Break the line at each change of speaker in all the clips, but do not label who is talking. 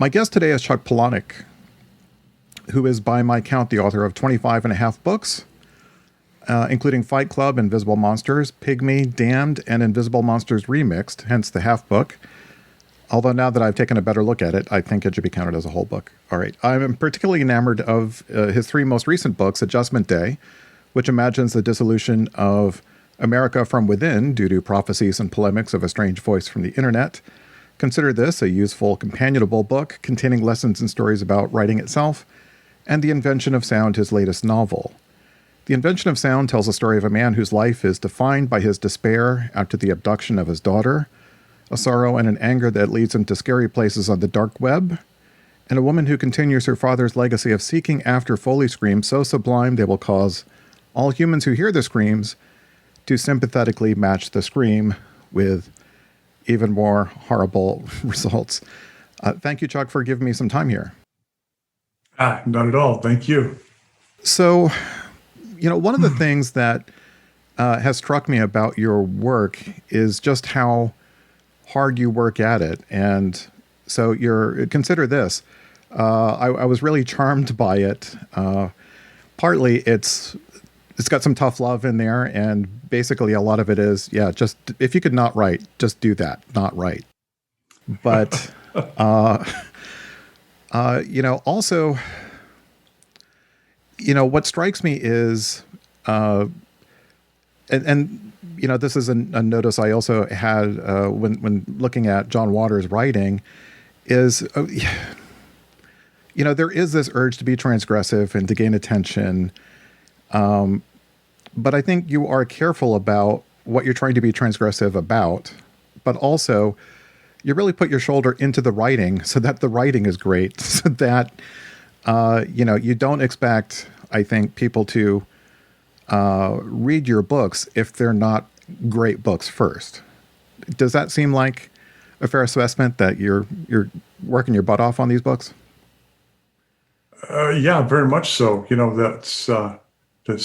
My guest today is Chuck Palahniuk, who is, by my count, the author of 25 and a half books, including Fight Club, Invisible Monsters, Pygmy, Damned, and Invisible Monsters Remixed, hence the half book. Although now that I've taken a better look at it, I think it should be counted as a whole book. All right. I'm particularly enamored of his three most recent books, Adjustment Day, which imagines the dissolution of America from within due to prophecies and polemics of a strange voice from the internet. Consider This, a useful, companionable book containing lessons and stories about writing itself, and The Invention of Sound, his latest novel. The Invention of Sound tells the story of a man whose life is defined by his despair after the abduction of his daughter, a sorrow and an anger that leads him to scary places on the dark web, and a woman who continues her father's legacy of seeking after Foley screams so sublime they will cause all humans who hear the screams to sympathetically match the scream with even more horrible results. Thank you, Chuck, for giving me some time here.
Not at all. Thank you.
So, one of the things that has struck me about your work is just how hard you work at it. And so consider this. I was really charmed by it. Partly it's got some tough love in there, and basically a lot of it is, just if you could not write, just do that, not write. But also, what strikes me is, this is a notice I also had when looking at John Waters' writing, is, there is this urge to be transgressive and to gain attention. But I think you are careful about what you're trying to be transgressive about, but also you really put your shoulder into the writing so that the writing is great, so that, you don't expect, I think, people to read your books if they're not great books first. Does that seem like a fair assessment that you're working your butt off on these books?
Yeah, very much so. That's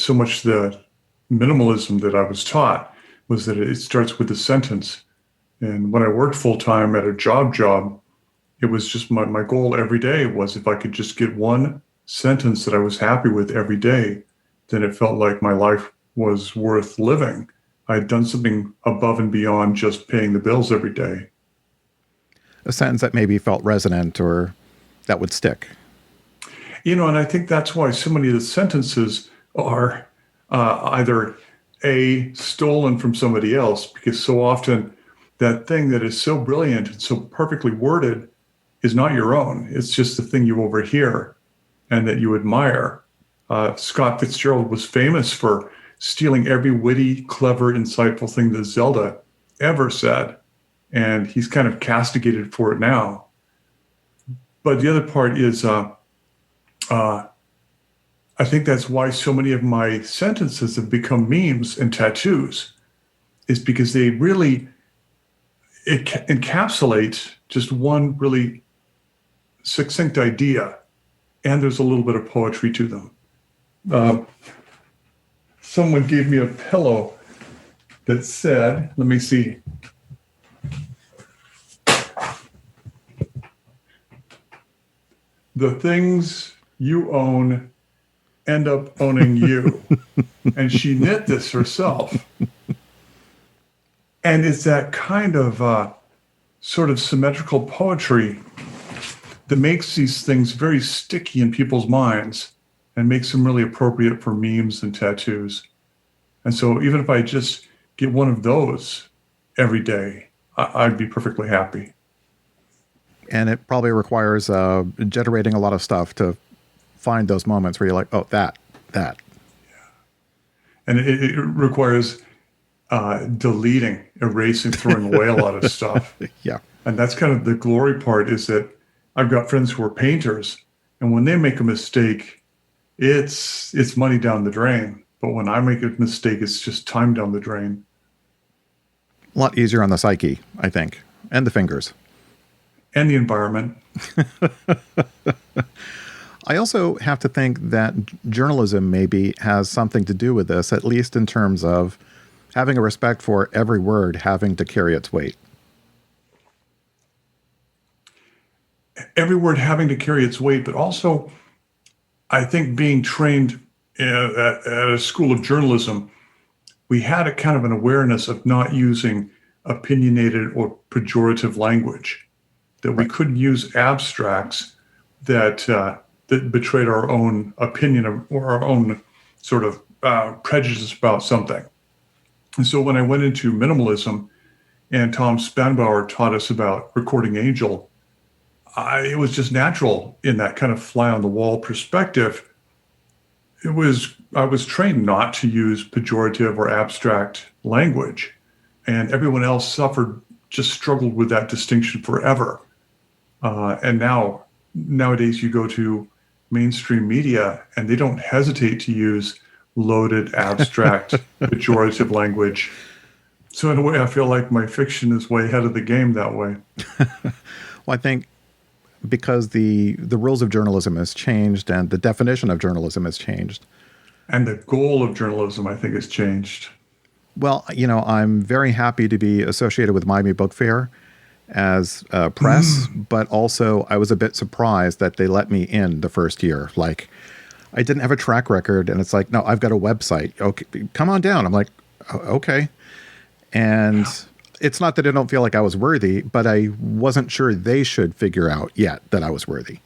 so much the minimalism that I was taught was that it starts with a sentence. And when I worked full time at a job, it was just my goal every day was if I could just get one sentence that I was happy with every day, then it felt like my life was worth living. I had done something above and beyond just paying the bills every day.
A sentence that maybe felt resonant or that would stick.
And I think that's why so many of the sentences are either stolen from somebody else, because so often that thing that is so brilliant and so perfectly worded is not your own. It's just the thing you overhear and that you admire. Scott Fitzgerald was famous for stealing every witty, clever, insightful thing that Zelda ever said, and he's kind of castigated for it now. But the other part is, I think that's why so many of my sentences have become memes and tattoos, is because they really encapsulate just one really succinct idea, and there's a little bit of poetry to them. Someone gave me a pillow that said, let me see. The things you own end up owning you. And she knit this herself. And it's that kind of sort of symmetrical poetry that makes these things very sticky in people's minds and makes them really appropriate for memes and tattoos. And so even if I just get one of those every day, I'd be perfectly happy.
And it probably requires generating a lot of stuff to find those moments where you're like, oh, that. Yeah.
And it requires deleting, erasing, throwing away a lot of stuff.
Yeah.
And that's kind of the glory part, is that I've got friends who are painters, and when they make a mistake, it's money down the drain. But when I make a mistake, it's just time down the drain.
A lot easier on the psyche, I think, and the fingers.
And the environment.
I also have to think that journalism maybe has something to do with this, at least in terms of having a respect for every word having to carry its weight.
every word having to carry its weight, but also I think being trained at a school of journalism, we had a kind of an awareness of not using opinionated or pejorative language, that we
Right.
couldn't use abstracts that that betrayed our own opinion or our own sort of prejudice about something. And so when I went into minimalism and Tom Spanbauer taught us about Recording Angel, it was just natural in that kind of fly on the wall perspective. I was trained not to use pejorative or abstract language, and everyone else just struggled with that distinction forever. And nowadays you go to mainstream media and they don't hesitate to use loaded, abstract, pejorative language. So in a way, I feel like my fiction is way ahead of the game that way.
Well, I think because the rules of journalism has changed and the definition of journalism has changed.
And the goal of journalism, I think, has changed.
Well, I'm very happy to be associated with Miami Book Fair as press, but also I was a bit surprised that they let me in the first year. Like, I didn't have a track record, and it's like, no, I've got a website. Okay, come on down. I'm like, okay. And it's not that I don't feel like I was worthy, but I wasn't sure they should figure out yet that I was worthy.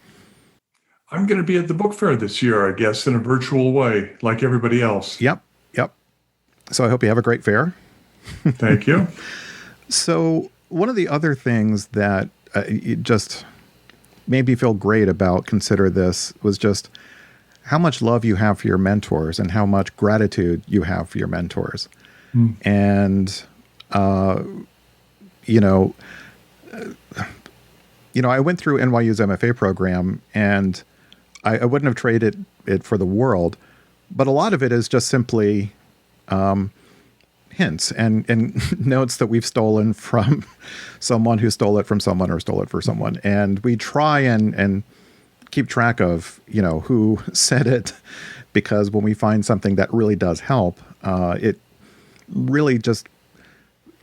I'm going to be at the book fair this year, I guess, in a virtual way, like everybody else.
Yep. So I hope you have a great fair.
Thank you.
So one of the other things that it just made me feel great about Consider This was just how much love you have for your mentors and how much gratitude you have for your mentors. And, I went through NYU's MFA program, and I wouldn't have traded it for the world, but a lot of it is just simply hints and notes that we've stolen from someone who stole it from someone or stole it for someone. And we try and keep track of, who said it, because when we find something that really does help, it really just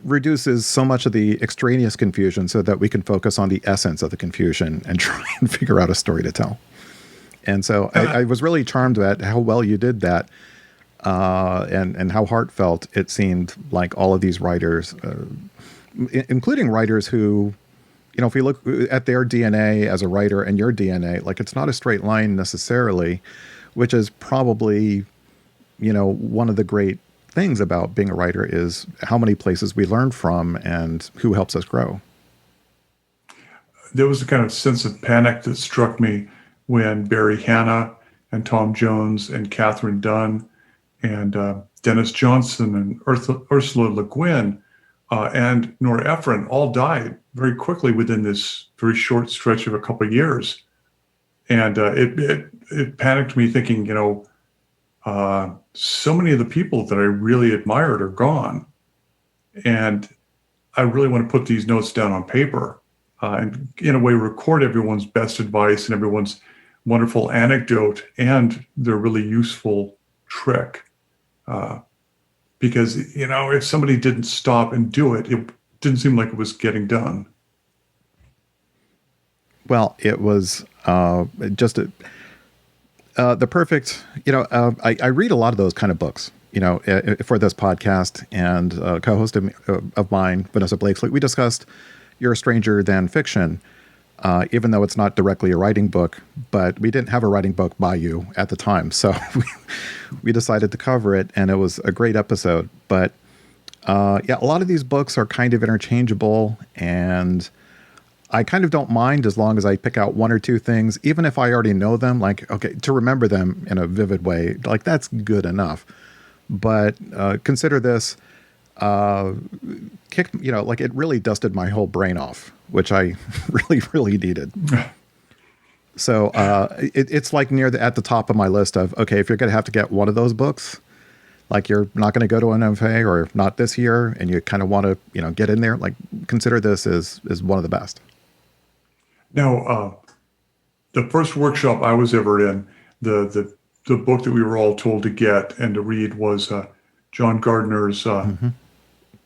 reduces so much of the extraneous confusion so that we can focus on the essence of the confusion and try and figure out a story to tell. And so I was really charmed at how well you did that. And how heartfelt it seemed like all of these writers, including writers who, if we look at their DNA as a writer and your DNA, like it's not a straight line necessarily, which is probably, one of the great things about being a writer is how many places we learn from and who helps us grow.
There was a kind of sense of panic that struck me when Barry Hannah and Tom Jones and Catherine Dunn and Dennis Johnson and Ursula Le Guin and Nora Ephron all died very quickly within this very short stretch of a couple of years. And it panicked me thinking, so many of the people that I really admired are gone. And I really want to put these notes down on paper and in a way record everyone's best advice and everyone's wonderful anecdote and their really useful trick. Because, if somebody didn't stop and do it, it didn't seem like it was getting done.
Well, it was just the perfect, I read a lot of those kind of books, for this podcast, and a co-host of mine, Vanessa Blakeslee, we discussed You're a Stranger Than Fiction, even though it's not directly a writing book, but we didn't have a writing book by you at the time. So we decided to cover it, and it was a great episode. But a lot of these books are kind of interchangeable, and I kind of don't mind as long as I pick out one or two things, even if I already know them, like, okay, to remember them in a vivid way, like that's good enough. But Consider This, kicked, like it really dusted my whole brain off, which I really, really needed. So it's like at the top of my list of, okay, if you're going to have to get one of those books, like you're not going to go to an MFA or not this year, and you kind of want to, get in there, like Consider This is one of the best.
Now, the first workshop I was ever in, the book that we were all told to get and to read was John Gardner's,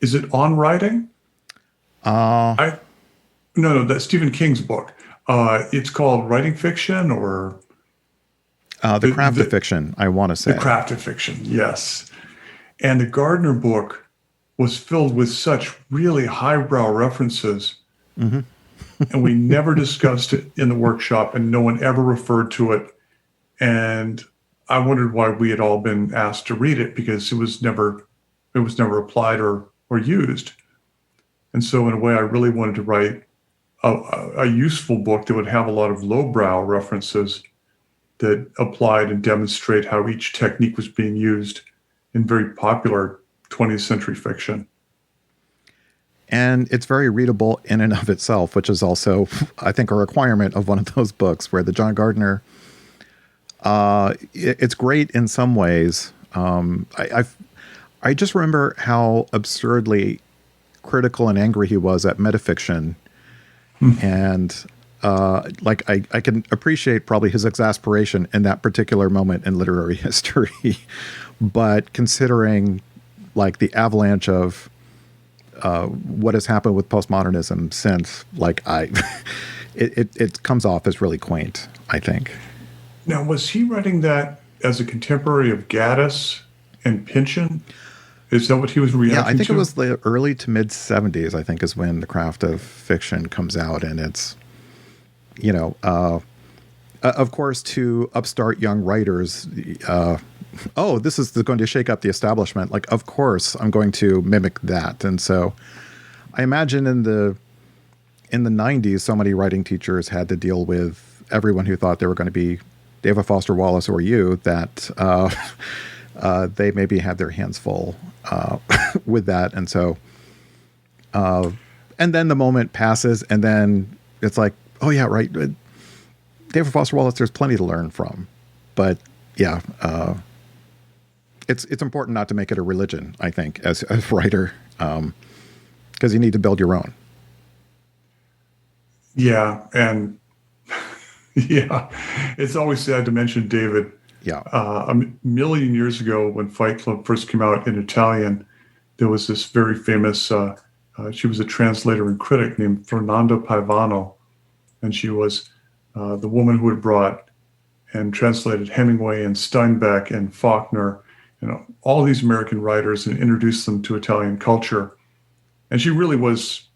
is it On Writing?
No,
No, that's Stephen King's book. It's called Writing Fiction, or
The Craft of
the
Fiction, I want to
the
say.
Craft of Fiction. Yes, and the Gardner book was filled with such really highbrow references,
Hmm.
and we never discussed it in the workshop, and no one ever referred to it. And I wondered why we had all been asked to read it, because it was never applied or used. And so, in a way, I really wanted to write a useful book that would have a lot of lowbrow references that applied and demonstrate how each technique was being used in very popular 20th century fiction.
And it's very readable in and of itself, which is also, I think, a requirement of one of those books where the John Gardner, it's great in some ways. I just remember how absurdly critical and angry he was at metafiction. And like I can appreciate probably his exasperation in that particular moment in literary history. But considering like the avalanche of what has happened with postmodernism since, like it comes off as really quaint, I think.
Now, was he writing that as a contemporary of Gaddis and Pynchon? Is that what he was
Yeah, I
reacting
think it
to?
was the early to mid 70s, I think, is when The Craft of Fiction comes out. And it's, you know, of course, to upstart young writers, oh, this is going to shake up the establishment. Like, of course, I'm going to mimic that. And so I imagine in the 90s, so many writing teachers had to deal with everyone who thought they were going to be David Foster Wallace or you, that they maybe had their hands full with that. And so, and then the moment passes, and then it's like, oh, yeah, right. David Foster Wallace, there's plenty to learn from. But yeah, it's important not to make it a religion, I think, as a writer, because you need to build your own.
Yeah, and yeah, it's always sad to mention David.
Yeah.
A million years ago, when Fight Club first came out in Italian, there was this very famous, she was a translator and critic named Fernanda Paivano, and she was the woman who had brought and translated Hemingway and Steinbeck and Faulkner, all these American writers, and introduced them to Italian culture. And she really was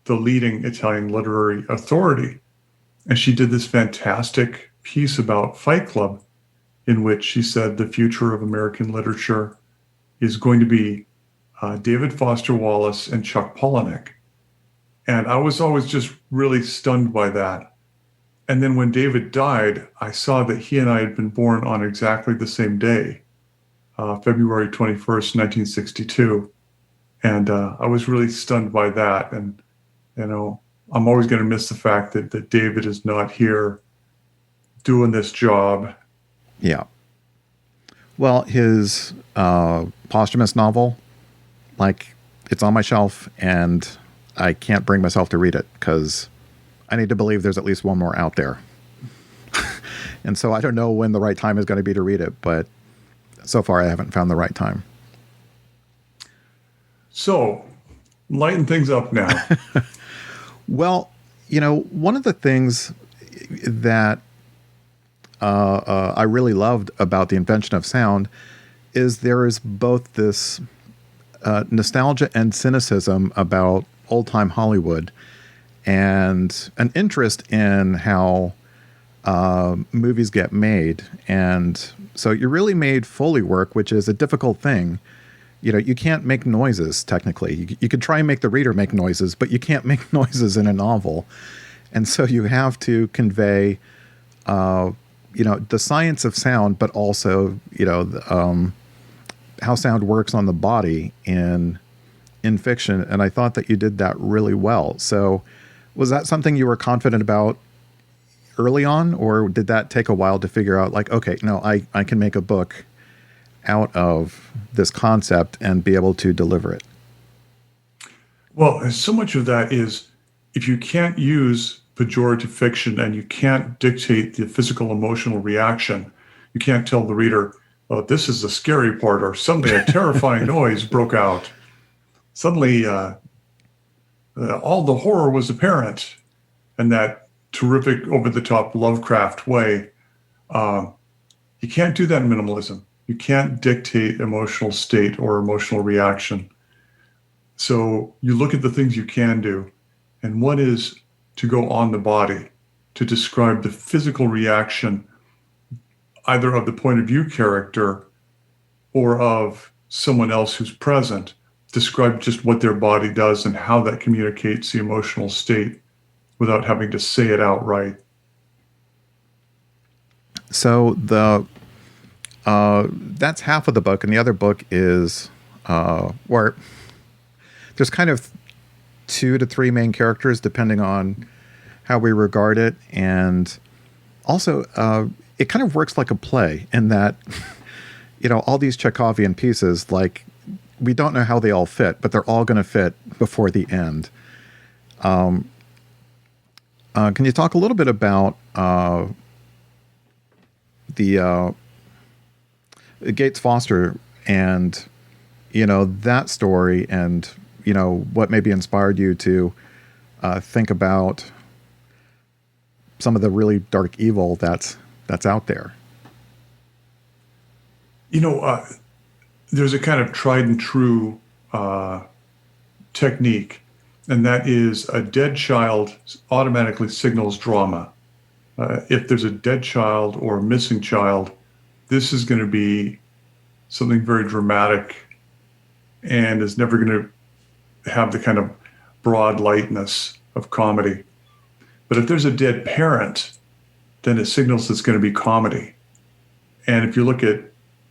the leading Italian literary authority. And she did this fantastic piece about Fight Club, in which she said the future of American literature is going to be David Foster Wallace and Chuck Palahniuk. And I was always just really stunned by that. And then when David died, I saw that he and I had been born on exactly the same day, February 21st, 1962. And I was really stunned by that. And, I'm always going to miss the fact that David is not here doing this job.
Yeah. Well, his posthumous novel, like, it's on my shelf, and I can't bring myself to read it because I need to believe there's at least one more out there. And so I don't know when the right time is going to be to read it, but so far I haven't found the right time.
So, lighten things up now.
Well, one of the things that I really loved about the invention of sound is there is both this nostalgia and cynicism about old-time Hollywood, and an interest in how movies get made. And so you really made Foley work, which is a difficult thing. You can't make noises, technically. You could try and make the reader make noises, but you can't make noises in a novel. And so you have to convey, the science of sound, but also, how sound works on the body in fiction. And I thought that you did that really well. So was that something you were confident about early on, or did that take a while to figure out, like, okay, no, I can make a book out of this concept and be able to deliver it?
Well, so much of that is, if you can't use pejorative fiction and you can't dictate the physical emotional reaction, you can't tell the reader, oh, this is the scary part, or suddenly a terrifying noise broke out. Suddenly, all the horror was apparent, and that terrific, over-the-top Lovecraft way. You can't do that in minimalism. You can't dictate emotional state or emotional reaction. So you look at the things you can do, and one is to go on the body, to describe the physical reaction, either of the point of view character or of someone else who's present, describe just what their body does and how that communicates the emotional state without having to say it outright.
So that's half of the book, and the other book is where there's kind of 2 to 3 main characters depending on how we regard it, and also it kind of works like a play in that all these Chekhovian pieces, like, we don't know how they all fit, but they're all going to fit before the end. Can you talk a little bit about the Gates Foster and that story, and what maybe inspired you to think about some of the really dark evil that's out there?
There's a kind of tried and true technique, and that is a dead child automatically signals drama. If there's a dead child or a missing child, this is going to be something very dramatic and is never going to have the kind of broad lightness of comedy. But if there's a dead parent, then it signals it's going to be comedy. And if you look at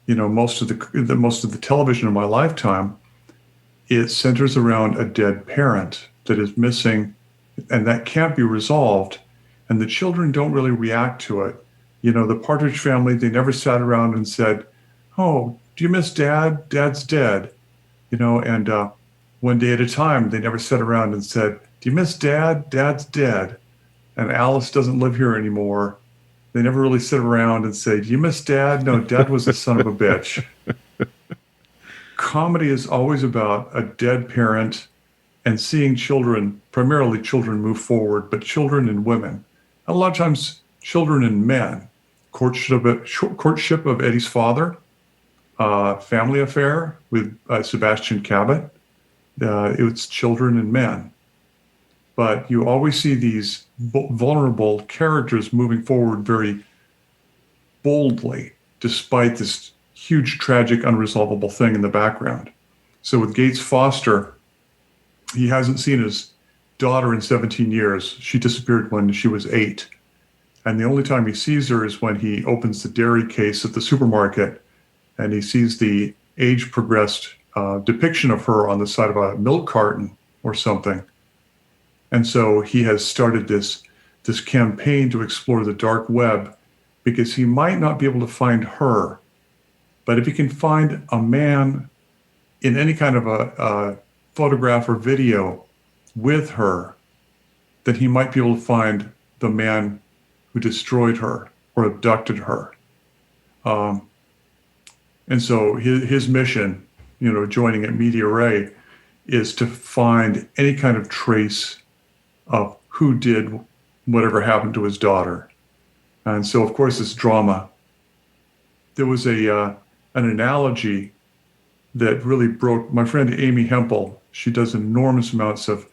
most of the television in my lifetime, it centers around a dead parent that is missing, and that can't be resolved. And the children don't really react to it. The Partridge Family, they never sat around and said, "Oh, do you miss Dad? Dad's dead." And One Day at a Time, they never sat around and said, "Do you miss Dad? Dad's dead." And Alice doesn't live here anymore. They never really sit around and say, "Do you miss Dad?" No, Dad was a son of a bitch. Comedy is always about a dead parent and seeing children, primarily children, move forward, but children and women. A lot of times, children and men. Courtship of Eddie's father, Family Affair with Sebastian Cabot. It's children and men. But you always see these vulnerable characters moving forward very boldly, despite this huge, tragic, unresolvable thing in the background. So with Gates Foster, he hasn't seen his daughter in 17 years. She disappeared when she was 8. And the only time he sees her is when he opens the dairy case at the supermarket and he sees the age-progressed depiction of her on the side of a milk carton or something. And so he has started this campaign to explore the dark web because he might not be able to find her. But if he can find a man in any kind of a photograph or video with her, then he might be able to find the man who destroyed her or abducted her. And so his mission, joining at Media Ray, is to find any kind of trace of who did whatever happened to his daughter. And so, of course, it's drama. There was an analogy that really broke. My friend Amy Hempel, she does enormous amounts of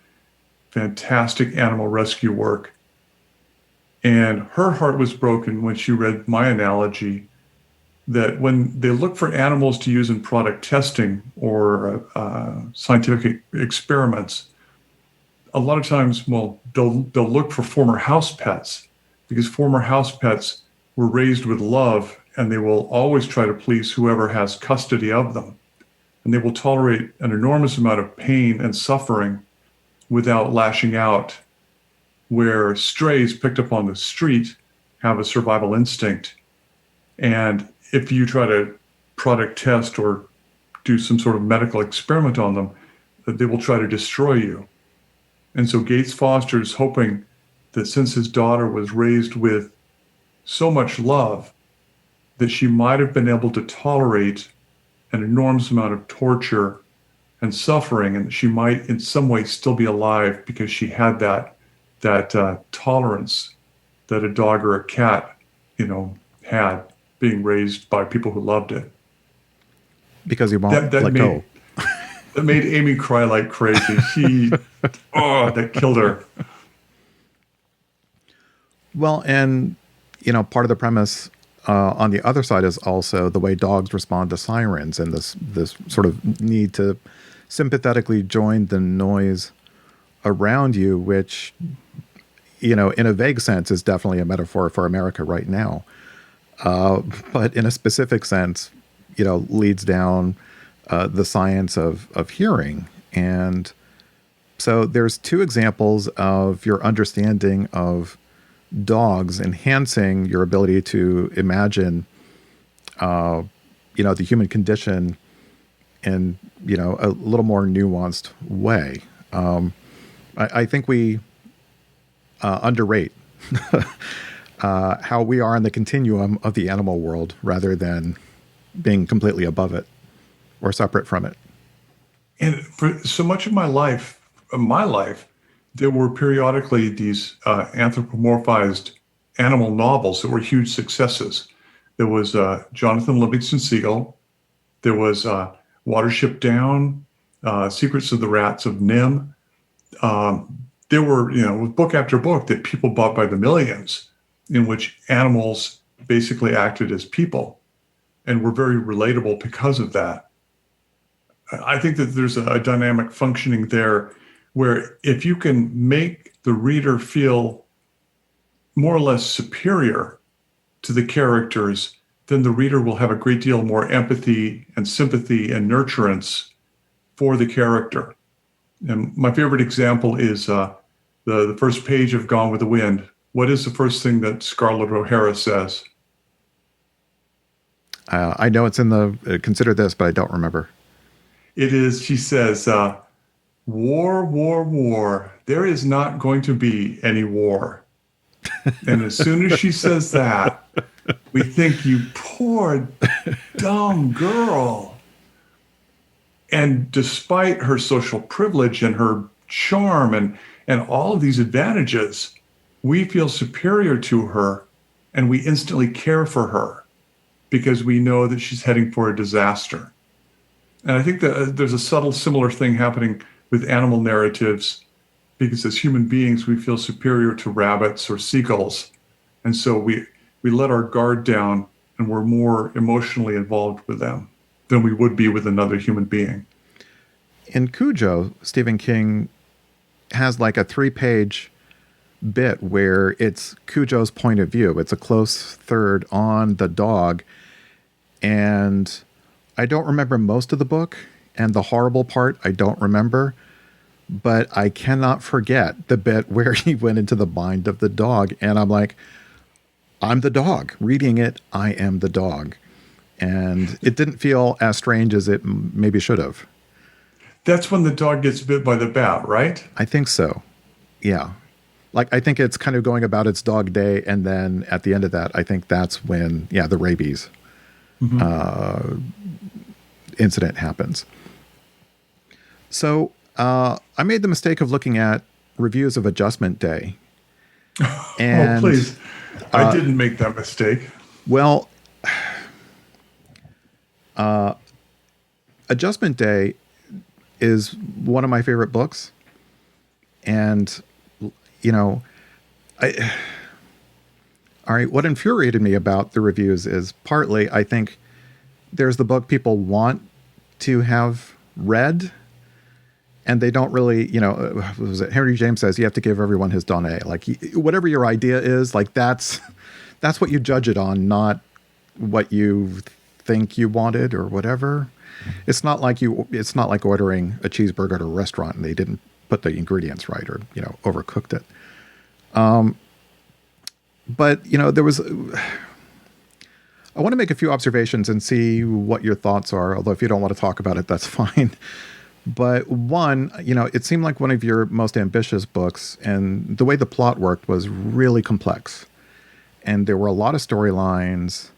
fantastic animal rescue work. And her heart was broken when she read my analogy that when they look for animals to use in product testing or scientific experiments, a lot of times, they'll look for former house pets because former house pets were raised with love and they will always try to please whoever has custody of them. And they will tolerate an enormous amount of pain and suffering without lashing out, where strays picked up on the street have a survival instinct. And if you try to product test or do some sort of medical experiment on them, they will try to destroy you. And so Gates Foster is hoping that since his daughter was raised with so much love, that she might have been able to tolerate an enormous amount of torture and suffering, and she might in some way still be alive because she had that tolerance that a dog or a cat, had being raised by people who loved it.
Because you won't
That
let
made
go.
that made Amy cry like crazy. That killed her.
Well, and part of the premise on the other side is also the way dogs respond to sirens, and this sort of need to sympathetically join the noise around you, which in a vague sense is definitely a metaphor for America right now, but in a specific sense, leads down the science of hearing. And so there's two examples of your understanding of dogs enhancing your ability to imagine, the human condition in, a little more nuanced way. I think we underrate how we are in the continuum of the animal world rather than being completely above it or separate from it.
And for so much of my life, there were periodically these anthropomorphized animal novels that were huge successes. There was Jonathan Livingston Seagull. There was Watership Down, Secrets of the Rats of Nim. There were, book after book that people bought by the millions, in which animals basically acted as people and were very relatable because of that. I think that there's a dynamic functioning there where if you can make the reader feel more or less superior to the characters, then the reader will have a great deal more empathy and sympathy and nurturance for the character. And my favorite example is the first page of Gone with the Wind. What is the first thing that Scarlett O'Hara says?
I know it's in the Consider This, but I don't remember.
It is, she says, war, war, war. There is not going to be any war. And as soon as she says that, we think, you poor, dumb girl. And despite her social privilege and her charm and all of these advantages, we feel superior to her and we instantly care for her because we know that she's heading for a disaster. And I think that there's a subtle similar thing happening with animal narratives, because as human beings, we feel superior to rabbits or seagulls. And so we let our guard down and we're more emotionally involved with them than we would be with another human being.
In Cujo, Stephen King has like a 3-page bit where it's Cujo's point of view. It's a close third on the dog. And I don't remember most of the book, and the horrible part I don't remember, but I cannot forget the bit where he went into the mind of the dog. And I'm like, I'm the dog. Reading it, I am the dog. And it didn't feel as strange as it maybe should have.
That's when the dog gets bit by the bat, right?
I think so. Yeah. Like, I think it's kind of going about its dog day. And then at the end of that, I think that's when, the rabies incident happens. So I made the mistake of looking at reviews of Adjustment Day. And,
please. I didn't make that mistake.
Well, Adjustment Day is one of my favorite books. And, all right, what infuriated me about the reviews is partly, I think, there's the book people want to have read, and they don't really, what was it? Henry James says you have to give everyone his Donnay. Like, whatever your idea is, like that's what you judge it on, not what you think you wanted or whatever. It's not like ordering a cheeseburger at a restaurant and they didn't put the ingredients right or, overcooked it. But, there was, I want to make a few observations and see what your thoughts are. Although if you don't want to talk about it, that's fine. But one, it seemed like one of your most ambitious books, and the way the plot worked was really complex. And there were a lot of storylines.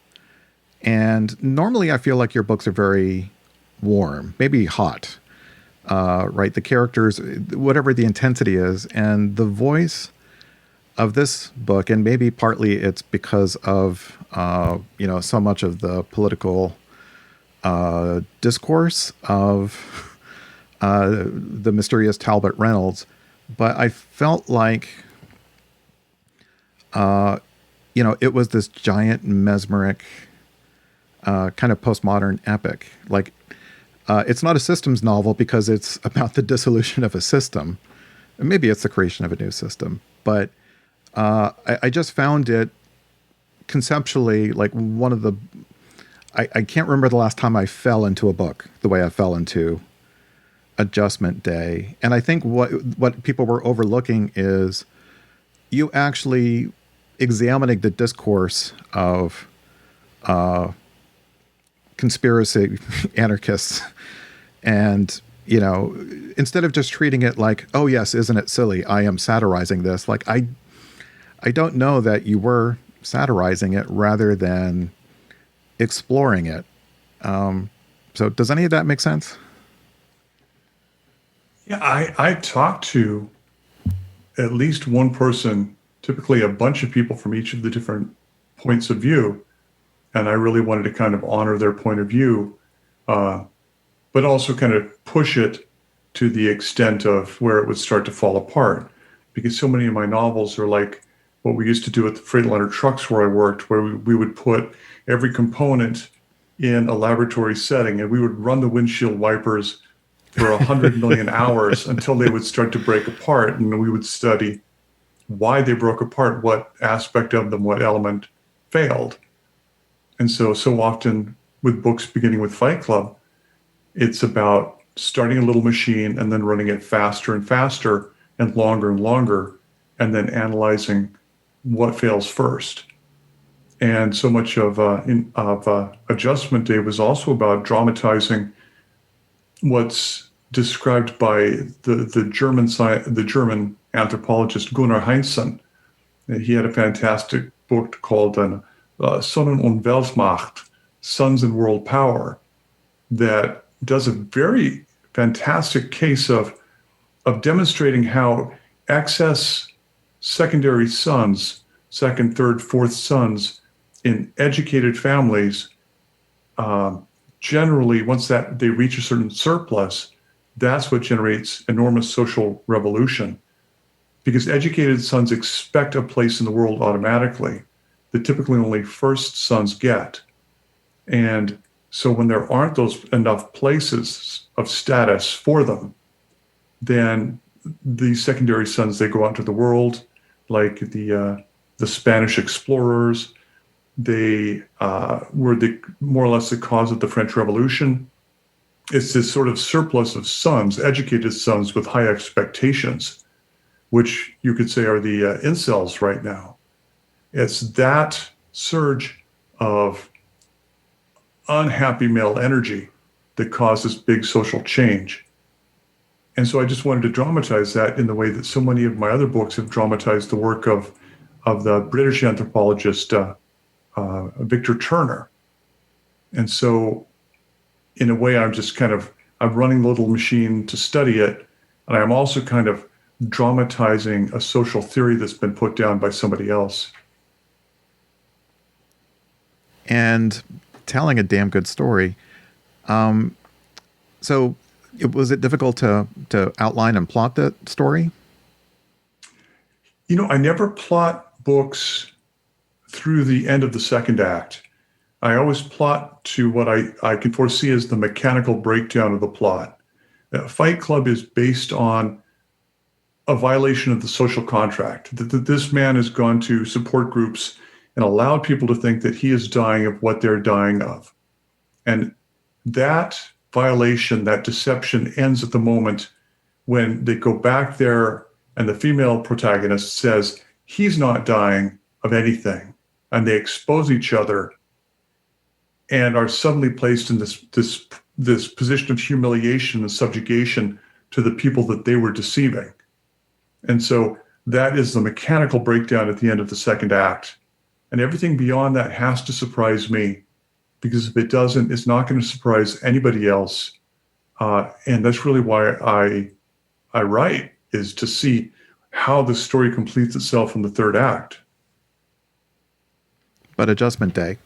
And normally I feel like your books are very warm, maybe hot, right? The characters, whatever the intensity is, and the voice of this book, and maybe partly it's because of so much of the political discourse of the mysterious Talbot Reynolds, but I felt like it was this giant mesmeric kind of postmodern epic. Like it's not a systems novel because it's about the dissolution of a system. Maybe it's the creation of a new system, but I just found it conceptually like one of the. I can't remember the last time I fell into a book the way I fell into Adjustment Day, and I think what people were overlooking is you actually examining the discourse of conspiracy anarchists, and instead of just treating it like, oh yes, isn't it silly, I am satirizing this, like I don't know that you were satirizing it rather than exploring it. So does any of that make sense?
Yeah, I talked to at least one person, typically a bunch of people from each of the different points of view, and I really wanted to kind of honor their point of view, but also kind of push it to the extent of where it would start to fall apart, because so many of my novels are like what we used to do at the Freightliner trucks where I worked, where we would put every component in a laboratory setting, and we would run the windshield wipers for 100 million hours until they would start to break apart, and we would study why they broke apart, what aspect of them, what element failed. And so often with books beginning with Fight Club, it's about starting a little machine and then running it faster and faster and longer, and then analyzing what fails first. And so much of Adjustment Day was also about dramatizing what's described by the German anthropologist Gunnar Heinzen. He had a fantastic book called Sonnen und Weltmacht, Sons and World Power, that does a very fantastic case of demonstrating how excess secondary sons, second, third, fourth sons in educated families, generally, once that they reach a certain surplus, that's what generates enormous social revolution. Because educated sons expect a place in the world automatically that typically only first sons get. And so when there aren't those enough places of status for them, then the secondary sons, they go out into the world, like the Spanish explorers. They were more or less the cause of the French Revolution. It's this sort of surplus of sons, educated sons with high expectations, which you could say are the incels right now. It's that surge of unhappy male energy that causes big social change. And so I just wanted to dramatize that in the way that so many of my other books have dramatized the work of the British anthropologist Victor Turner. And so in a way, I'm running the little machine to study it. And I'm also kind of dramatizing a social theory that's been put down by somebody else.
And telling a damn good story. So was it difficult to outline and plot the story?
I never plot books through the end of the second act. I always plot to what I can foresee as the mechanical breakdown of the plot. Fight Club is based on a violation of the social contract, that this man has gone to support groups and allowed people to think that he is dying of what they're dying of. And that violation, that deception ends at the moment when they go back there and the female protagonist says, he's not dying of anything. And they expose each other and are suddenly placed in this position of humiliation and subjugation to the people that they were deceiving. And so that is the mechanical breakdown at the end of the second act. And everything beyond that has to surprise me, because if it doesn't, it's not going to surprise anybody else. And that's really why I write, is to see how the story completes itself in the third act.
But Adjustment Day,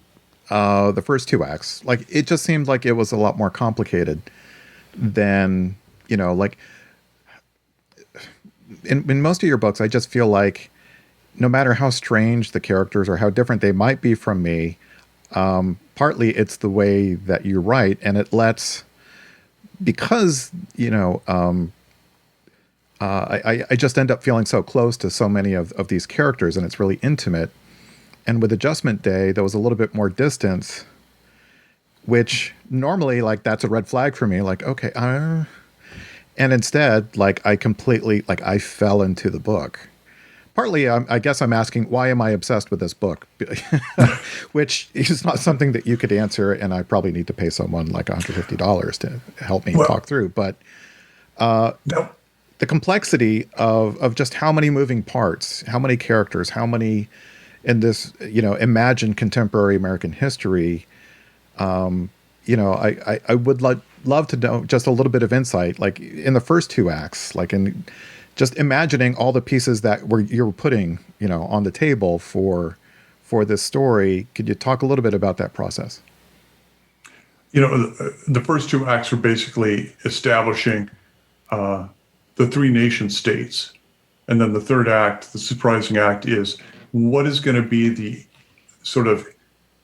the first two acts, like it just seemed like it was a lot more complicated than, like in most of your books, I just feel like no matter how strange the characters or how different they might be from me, partly it's the way that you write, and it lets, because, I just end up feeling so close to so many of these characters, and it's really intimate. And with Adjustment Day, there was a little bit more distance, which normally, like, that's a red flag for me. Like, okay, and instead, like, I completely, like, I fell into the book. Partly, I guess I'm asking, why am I obsessed with this book? Which is not something that you could answer, and I probably need to pay someone like $150 to help me talk through. But
No.
the complexity of just how many moving parts, how many characters, how many in this, imagined contemporary American history, I would love to know just a little bit of insight, like in the first two acts, like in just imagining all the pieces that you're putting, on the table for this story. Could you talk a little bit about that process?
The first two acts are basically establishing the three nation states. And then the third act, the surprising act, is what is going to be the sort of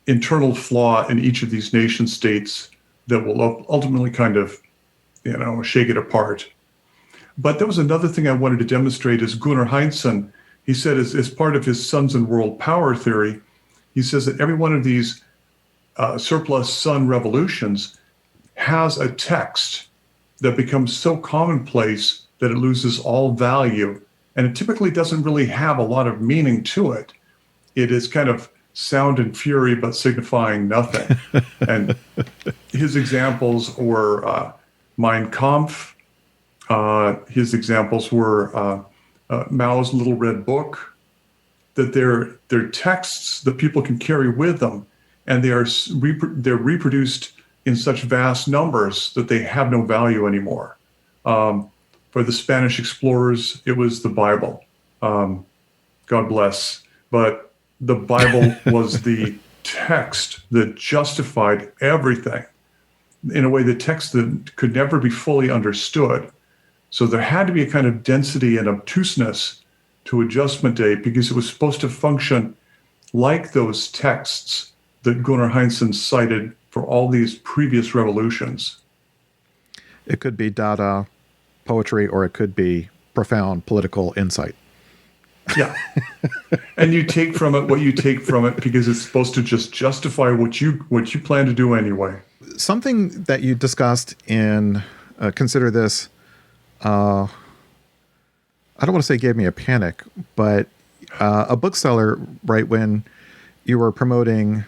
internal flaw in each of these nation states that will ultimately kind of, shake it apart. But there was another thing I wanted to demonstrate is Gunnar Heinsohn. He said as part of his Suns and World Power theory, he says that every one of these surplus sun revolutions has a text that becomes so commonplace that it loses all value. And it typically doesn't really have a lot of meaning to it. It is kind of sound and fury, but signifying nothing. And his examples were Mein Kampf. His examples were Mao's Little Red Book, that they're texts that people can carry with them, and they're reproduced in such vast numbers that they have no value anymore. For the Spanish explorers, it was the Bible. God bless. But the Bible was the text that justified everything in a way, the text that could never be fully understood. So there had to be a kind of density and obtuseness to Adjustment Day because it was supposed to function like those texts that Gunnar Heinsohn cited for all these previous revolutions.
It could be Dada poetry, or it could be profound political insight.
Yeah. And you take from it what you take from it because it's supposed to just justify what you plan to do anyway.
Something that you discussed in Consider This, I don't want to say gave me a panic, but a bookseller, right when you were promoting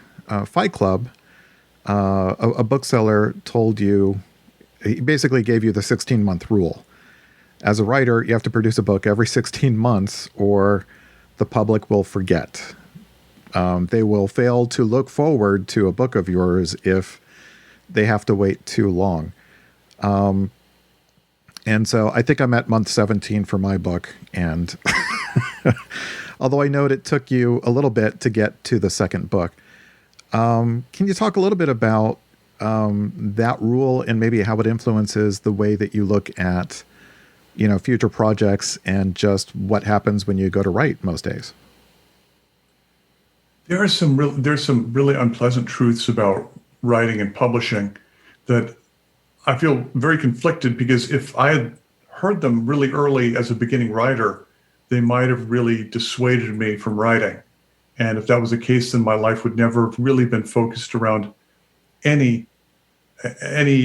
Fight Club, a bookseller told you, he basically gave you the 16-month rule. As a writer, you have to produce a book every 16 months or the public will forget. They will fail to look forward to a book of yours if they have to wait too long. And so I think I'm at month 17 for my book. And although I know it took you a little bit to get to the second book, can you talk a little bit about that rule and maybe how it influences the way that you look at, future projects and just what happens when you go to write most days?
There's some really unpleasant truths about writing and publishing that I feel very conflicted, because if I had heard them really early as a beginning writer, they might have really dissuaded me from writing. And if that was the case, then my life would never have really been focused around any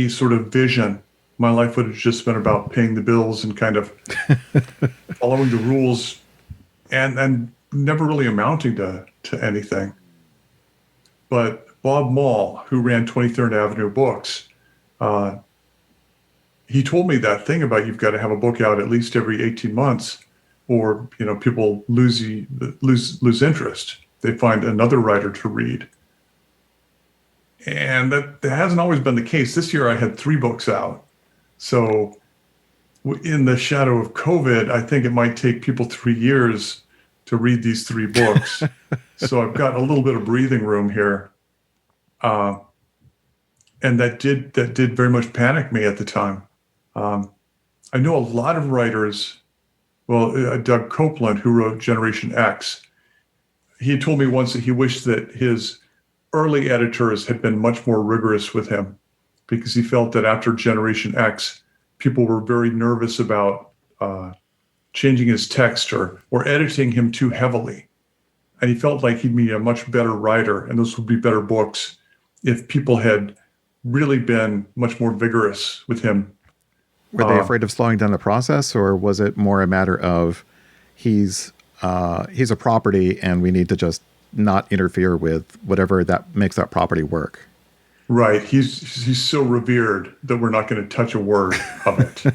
sort of vision. My life would have just been about paying the bills and kind of following the rules and never really amounting to anything. But Bob Mall, who ran 23rd Avenue Books, he told me that thing about you've got to have a book out at least every 18 months or, people lose interest. They find another writer to read. And that hasn't always been the case. This year I had 3 books out. So in the shadow of COVID, I think it might take people 3 years to read these 3 books. So I've got a little bit of breathing room here. And that did very much panic me at the time. I know a lot of writers. Well, Doug Copeland, who wrote Generation X, he told me once that he wished that his early editors had been much more rigorous with him, because he felt that after Generation X, people were very nervous about changing his text or editing him too heavily. And he felt like he'd be a much better writer, and those would be better books if people had really been much more vigorous with him.
Were they afraid of slowing down the process, or was it more a matter of he's a property and we need to just not interfere with whatever that makes that property work?
Right. He's so revered that we're not going to touch a word of it.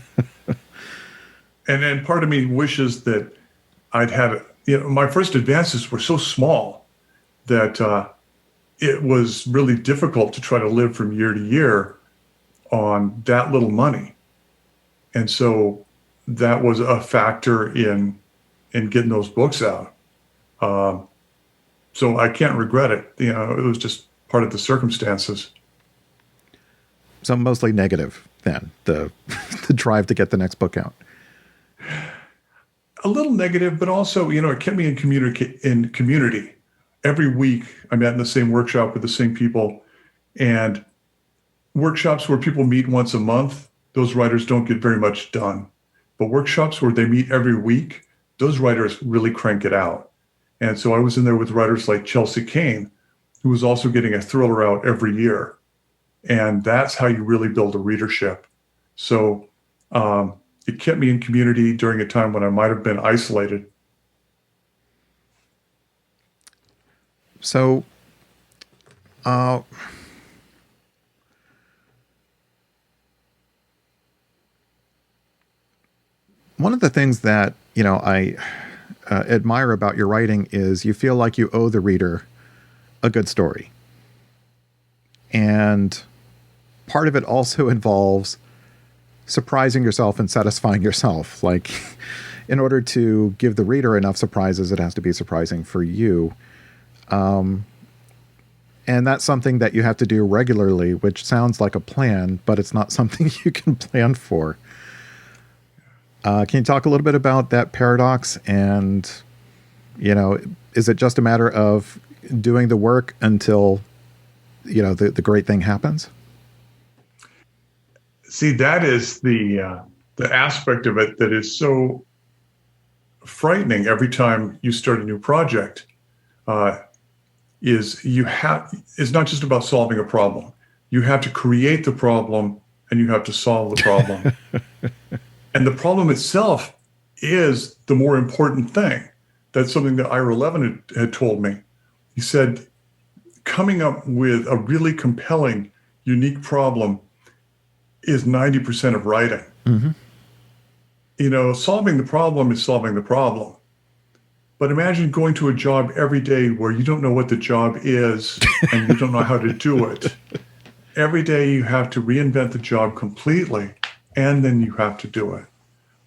And then part of me wishes that I'd had, my first advances were so small that it was really difficult to try to live from year to year on that little money. And so that was a factor in getting those books out. So I can't regret it. It was just part of the circumstances.
So mostly negative then, the drive to get the next book out.
A little negative, but also, it kept me in community. Every week I met in the same workshop with the same people, and workshops where people meet once a month, those writers don't get very much done. But workshops where they meet every week, those writers really crank it out. And so I was in there with writers like Chelsea Kane, who was also getting a thriller out every year. And that's how you really build a readership. So it kept me in community during a time when I might have been isolated.
So, one of the things that, I admire about your writing is you feel like you owe the reader a good story. And part of it also involves surprising yourself and satisfying yourself. Like, in order to give the reader enough surprises, it has to be surprising for you. And that's something that you have to do regularly, which sounds like a plan, but it's not something you can plan for. Can you talk a little bit about that paradox? And, is it just a matter of doing the work until, the great thing happens?
See, that is the aspect of it that is so frightening every time you start a new project. Is not just about solving a problem. You have to create the problem and you have to solve the problem. And the problem itself is the more important thing. That's something that Ira Levin had told me. He said, coming up with a really compelling, unique problem is 90% of writing. Mm-hmm. Solving the problem is solving the problem. But imagine going to a job every day where you don't know what the job is and you don't know how to do it. Every day you have to reinvent the job completely, and then you have to do it.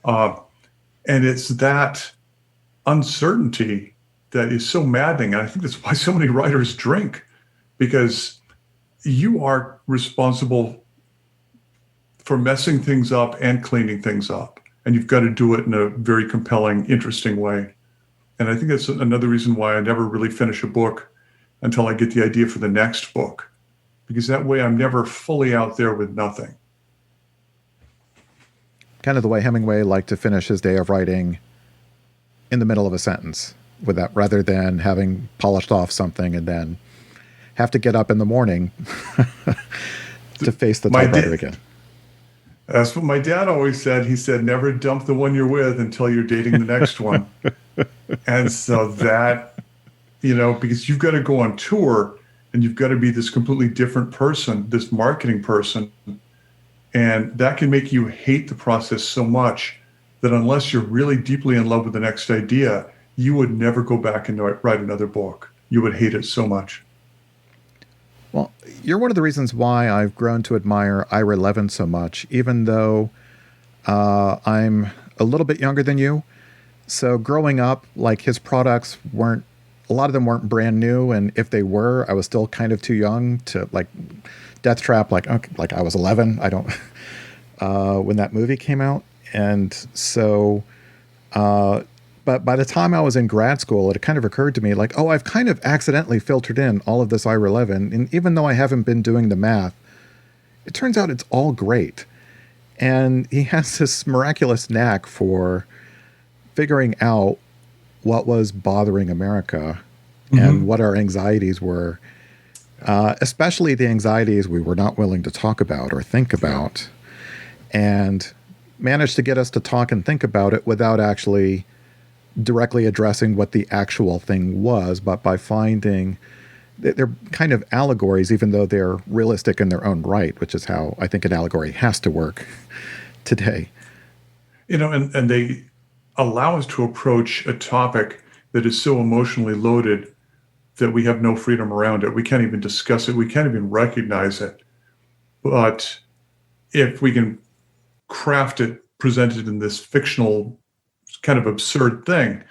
And it's that uncertainty that is so maddening. And I think that's why so many writers drink, because you are responsible for messing things up and cleaning things up. And you've got to do it in a very compelling, interesting way. And I think that's another reason why I never really finish a book until I get the idea for the next book, because that way I'm never fully out there with nothing.
Kind of the way Hemingway liked to finish his day of writing in the middle of a sentence, with that, rather than having polished off something and then have to get up in the morning to face the typewriter again.
That's what my dad always said. He said, never dump the one you're with until you're dating the next one. And so that, because you've got to go on tour and you've got to be this completely different person, this marketing person. And that can make you hate the process so much that unless you're really deeply in love with the next idea, you would never go back and write another book. You would hate it so much.
Well, you're one of the reasons why I've grown to admire Ira Levin so much, even though I'm a little bit younger than you. So growing up, like his products weren't, a lot of them weren't brand new. And if they were, I was still kind of too young to like Death Trap. Like, okay, like I was 11. I don't, when that movie came out. And so, but by the time I was in grad school, it kind of occurred to me like, oh, I've kind of accidentally filtered in all of this Ira Levin. And even though I haven't been doing the math, it turns out it's all great. And he has this miraculous knack for figuring out what was bothering America and what our anxieties were, especially the anxieties we were not willing to talk about or think about, and managed to get us to talk and think about it without actually directly addressing what the actual thing was, but by finding they're kind of allegories, even though they're realistic in their own right, which is how I think an allegory has to work today.
You know, and they allow us to approach a topic that is so emotionally loaded that we have no freedom around it. We can't even discuss it. We can't even recognize it. But if we can craft it, present it in this fictional kind of absurd thing,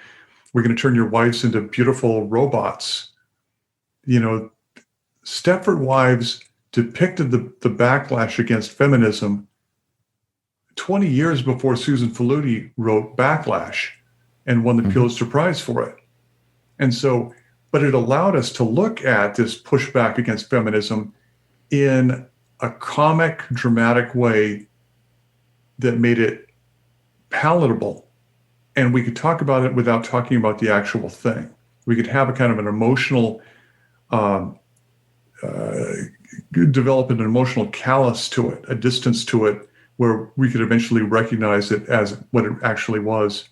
we're going to turn your wives into beautiful robots. You know, Stepford Wives depicted the backlash against feminism 20 years before Susan Faludi wrote Backlash and won the Pulitzer Prize for it. And so, but it allowed us to look at this pushback against feminism in a comic, dramatic way that made it palatable. And we could talk about it without talking about the actual thing. We could have a kind of an emotional, develop an emotional callus to it, a distance to it, where we could eventually recognize it as what it actually was.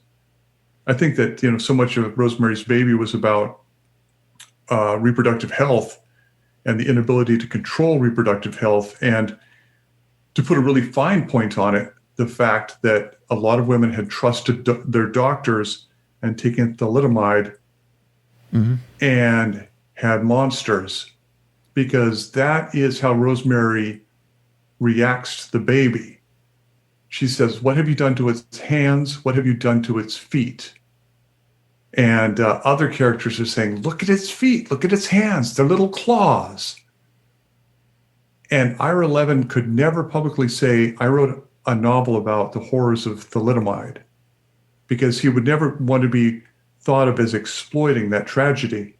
I think that, you know, so much of Rosemary's Baby was about reproductive health and the inability to control reproductive health. And to put a really fine point on it, the fact that a lot of women had trusted their doctors and taken thalidomide and had monsters, because that is how Rosemary reacts to the baby. She says, "What have you done to its hands? What have you done to its feet?" And other characters are saying, "Look at its feet, look at its hands, they're little claws." And Ira Levin could never publicly say, "I wrote a novel about the horrors of thalidomide," because he would never want to be thought of as exploiting that tragedy.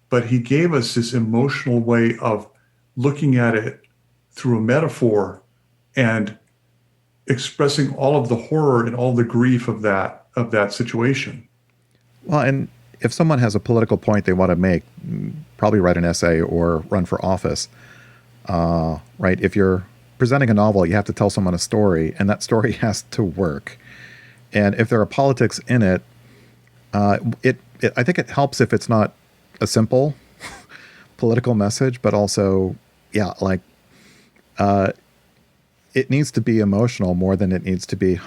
But he gave us this emotional way of looking at it through a metaphor and expressing all of the horror and all the grief of that situation.
Well, and if someone has a political point they want to make, probably write an essay or run for office, right? If you're presenting a novel, you have to tell someone a story, and that story has to work. And if there are politics in it, I think it helps if it's not a simple political message, but also, yeah, like it needs to be emotional more than it needs to be,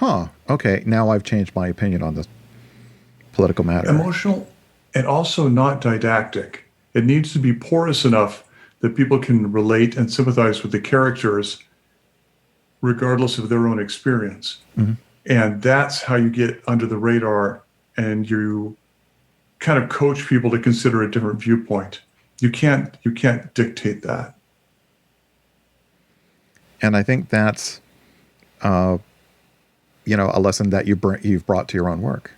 okay, now I've changed my opinion on this political matter.
Emotional and also not didactic. It needs to be porous enough that people can relate and sympathize with the characters regardless of their own experience. And that's how you get under the radar and you kind of coach people to consider a different viewpoint. You can't dictate that.
And I think that's, a lesson that you've brought to your own work.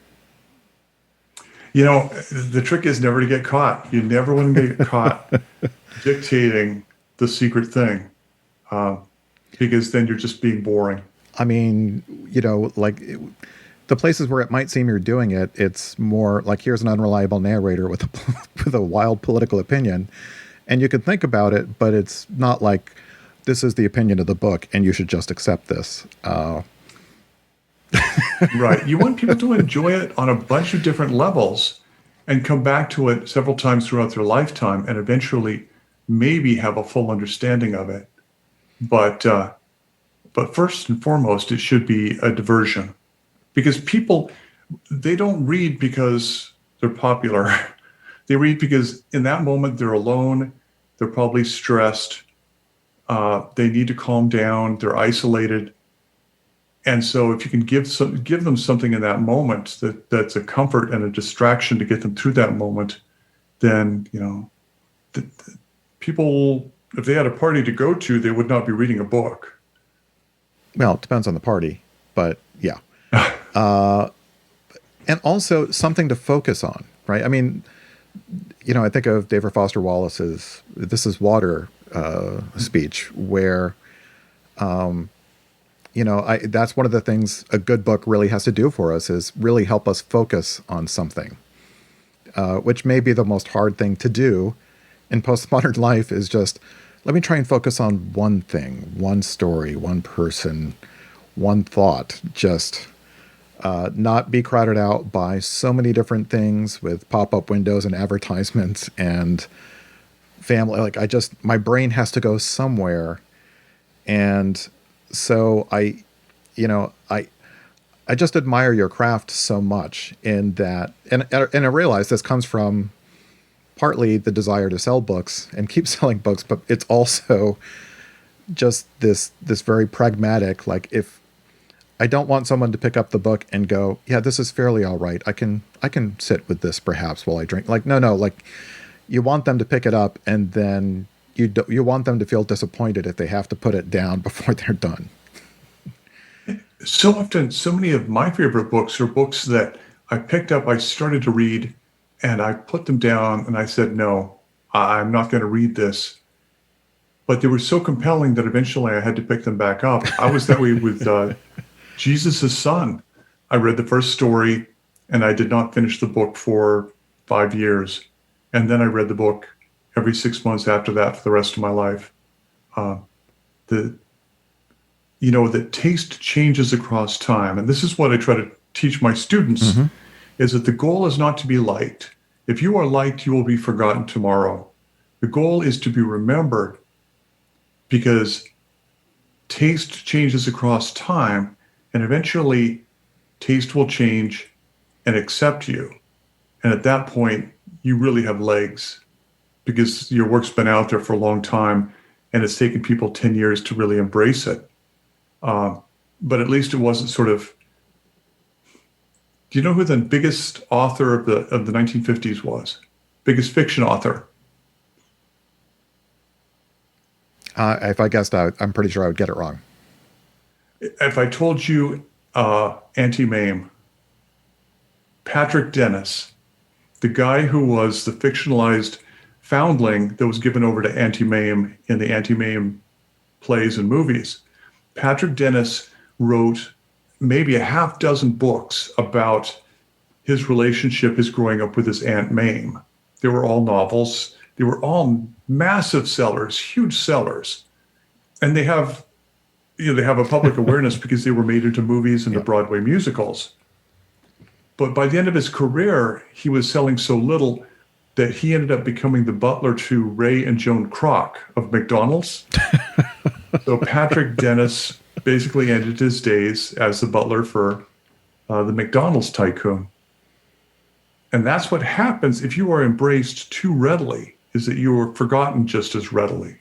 You know, the trick is never to get caught. You never want to get caught dictating the secret thing, because then you're just being boring.
I mean, the places where it might seem you're doing it, it's more like, here's an unreliable narrator with with a wild political opinion, and you can think about it, but it's not like this is the opinion of the book and you should just accept this.
Right. You want people to enjoy it on a bunch of different levels and come back to it several times throughout their lifetime and eventually maybe have a full understanding of it. But first and foremost, it should be a diversion, because people, they don't read because they're popular. They read because in that moment they're alone. They're probably stressed. They need to calm down. They're isolated. And so if you can give them something in that moment that's a comfort and a distraction to get them through that moment, then, people, if they had a party to go to, they would not be reading a book.
Well, it depends on the party, but yeah. And also something to focus on, right? I mean, I think of David Foster Wallace's "This Is Water" speech, where, that's one of the things a good book really has to do for us, is really help us focus on something, which may be the most hard thing to do in postmodern life, is just, let me try and focus on one thing, one story, one person, one thought, just not be crowded out by so many different things with pop-up windows and advertisements and family. Like, my brain has to go somewhere. And so I just admire your craft so much in that. And I realize this comes from partly the desire to sell books and keep selling books, but it's also just this very pragmatic, like, if I don't want someone to pick up the book and go, yeah, this is fairly all right, I can sit with this perhaps while I drink. Like, no, like, you want them to pick it up, and then you want them to feel disappointed if they have to put it down before they're done.
So often, so many of my favorite books are books that I picked up, I started to read, and I put them down, and I said, no, I'm not going to read this. But they were so compelling that eventually I had to pick them back up. I was that way with Jesus' Son. I read the first story, and I did not finish the book for 5 years. And then I read the book every 6 months after that for the rest of my life. That taste changes across time. And this is what I try to teach my students, is that the goal is not to be liked. If you are liked, you will be forgotten tomorrow. The goal is to be remembered, because taste changes across time, and eventually taste will change and accept you. And at that point, you really have legs, because your work's been out there for a long time, and it's taken people 10 years to really embrace it. But at least it wasn't sort of... Do you know who the biggest author of the 1950s was? Biggest fiction author?
If I guessed, I'm pretty sure I would get it wrong.
If I told you Auntie Mame, Patrick Dennis, the guy who was the fictionalized foundling that was given over to Auntie Mame in the Auntie Mame plays and movies, Patrick Dennis wrote maybe a half dozen books about his relationship, his growing up with his Aunt Mame. They were all novels. They were all massive sellers, huge sellers. And they have a public awareness because they were made into movies and to Broadway musicals. But by the end of his career, he was selling so little that he ended up becoming the butler to Ray and Joan Kroc of McDonald's. So Patrick Dennis basically ended his days as the butler for the McDonald's tycoon. And that's what happens if you are embraced too readily, is that you are forgotten just as readily.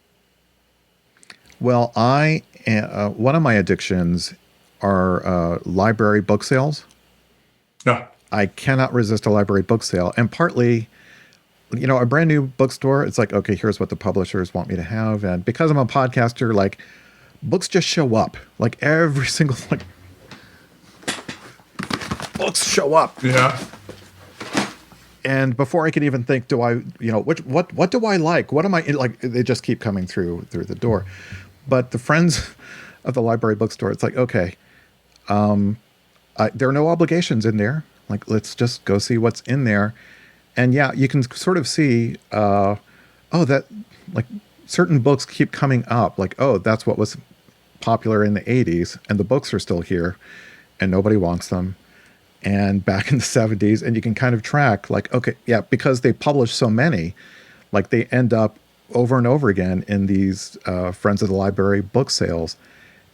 Well, one of my addictions are library book sales.
Yeah.
I cannot resist a library book sale. And partly, a brand new bookstore, it's like, okay, here's what the publishers want me to have. And because I'm a podcaster, like, books just show up. Like, every single, books show up.
Yeah.
And before I can even think, do I, what do I like? What am I, like, they just keep coming through the door. But the friends of the library bookstore, it's like, okay, there are no obligations in there. Like, let's just go see what's in there. And yeah, you can sort of see, that, like, certain books keep coming up. Like, oh, that's what was popular in the 80s, and the books are still here, and nobody wants them. And back in the 70s, and you can kind of track, like, okay, yeah, because they publish so many, like, they end up over and over again in these Friends of the Library book sales.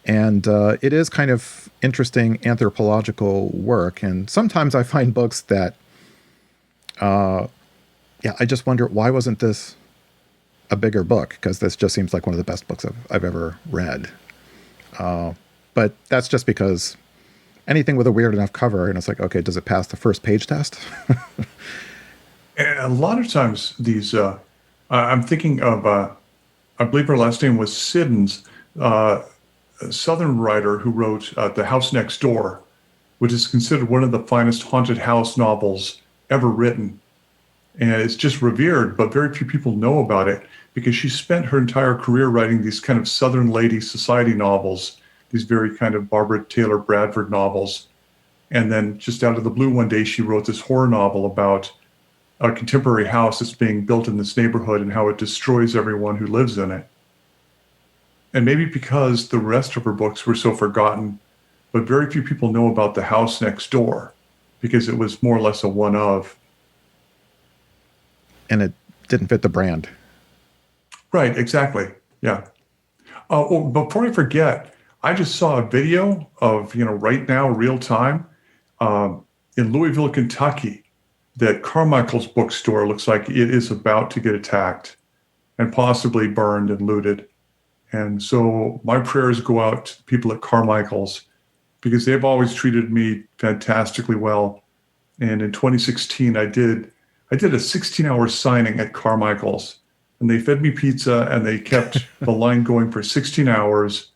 And it is kind of interesting anthropological work. And sometimes I find books that, I just wonder, why wasn't this a bigger book? Because this just seems like one of the best books I've ever read. But that's just because anything with a weird enough cover, and it's like, okay, does it pass the first page test?
And a lot of times these, I'm thinking of, I believe her last name was Siddons, a Southern writer who wrote The House Next Door, which is considered one of the finest haunted house novels ever written. And it's just revered, but very few people know about it because she spent her entire career writing these kind of Southern lady society novels, these very kind of Barbara Taylor Bradford novels. And then just out of the blue one day, she wrote this horror novel about a contemporary house that's being built in this neighborhood and how it destroys everyone who lives in it. And maybe because the rest of her books were so forgotten, but very few people know about The House Next Door because it was more or less a one-of.
And it didn't fit the brand.
Right, exactly. Yeah. Oh, before I forget, I just saw a video of, right now, real time, in Louisville, Kentucky, that Carmichael's bookstore looks like it is about to get attacked and possibly burned and looted. And so my prayers go out to people at Carmichael's because they've always treated me fantastically well. And in 2016, I did a 16-hour signing at Carmichael's, and they fed me pizza and they kept the line going for 16 hours.